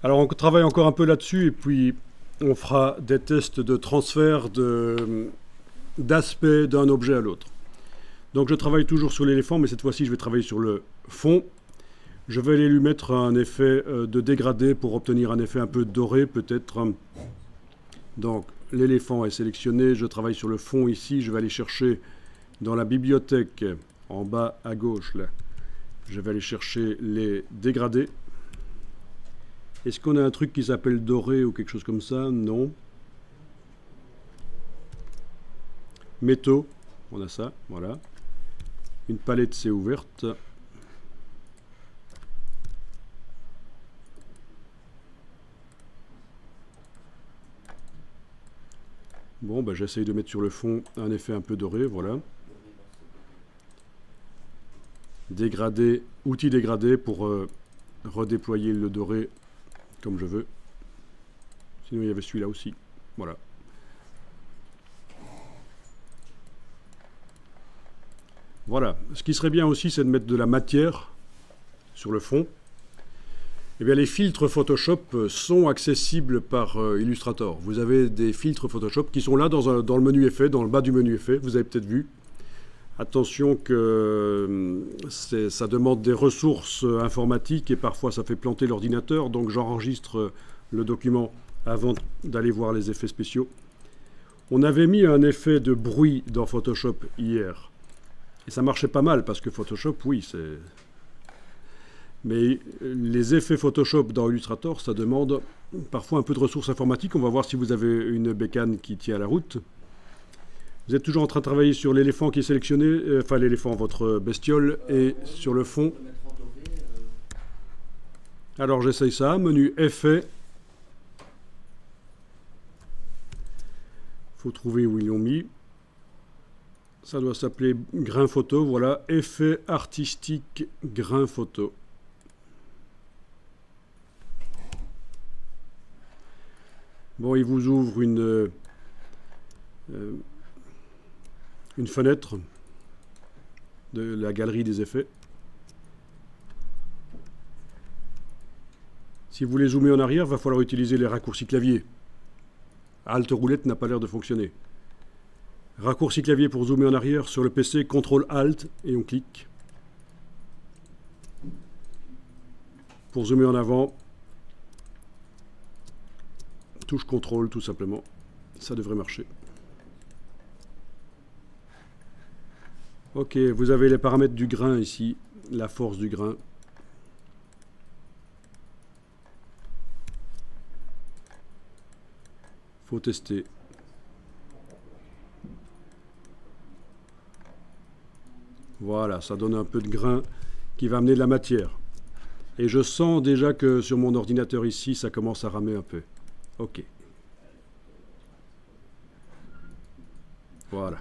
Alors on travaille encore un peu là-dessus et puis on fera des tests de transfert d'aspect d'un objet à l'autre. Donc je travaille toujours sur l'éléphant, mais cette fois-ci je vais travailler sur le fond. Je vais aller lui mettre un effet de dégradé pour obtenir un effet un peu doré peut-être. Donc l'éléphant est sélectionné, je travaille sur le fond ici, je vais aller chercher dans la bibliothèque en bas à gauche là. Je vais aller chercher les dégradés. Est-ce qu'on a un truc qui s'appelle doré ou quelque chose comme ça? Non. Métaux, on a ça, voilà. Une palette s'est ouverte. Bon, bah, j'essaye de mettre sur le fond un effet un peu doré, voilà. Dégradé, outil dégradé pour redéployer le doré comme je veux. Sinon, il y avait celui-là aussi. Voilà. Voilà. Ce qui serait bien aussi, c'est de mettre de la matière sur le fond. Eh bien, les filtres Photoshop sont accessibles par Illustrator. Vous avez des filtres Photoshop qui sont là dans le menu effet, dans le bas du menu effet. Vous avez peut-être vu. Attention que ça demande des ressources informatiques et parfois ça fait planter l'ordinateur. Donc j'enregistre le document avant d'aller voir les effets spéciaux. On avait mis un effet de bruit dans Photoshop hier. Et ça marchait pas mal parce que Photoshop, oui, c'est... Mais les effets Photoshop dans Illustrator, ça demande parfois un peu de ressources informatiques. On va voir si vous avez une bécane qui tient la route. Vous êtes toujours en train de travailler sur l'éléphant qui est sélectionné, enfin l'éléphant, votre bestiole, et sur le fond. Alors j'essaye ça, menu effet. Il faut trouver où ils l'ont mis. Ça doit s'appeler grain photo, voilà, effet artistique grain photo. Bon, il vous ouvre une fenêtre de la galerie des effets. Si vous voulez zoomer en arrière, il va falloir utiliser les raccourcis clavier. Alt roulette n'a pas l'air de fonctionner. Raccourci clavier pour zoomer en arrière sur le PC, CTRL ALT et on clique. Pour zoomer en avant, touche CTRL tout simplement. Ça devrait marcher. Ok, vous avez les paramètres du grain ici, la force du grain. Faut tester. Voilà, ça donne un peu de grain qui va amener de la matière. Et je sens déjà que sur mon ordinateur ici, ça commence à ramer un peu. Ok. Voilà.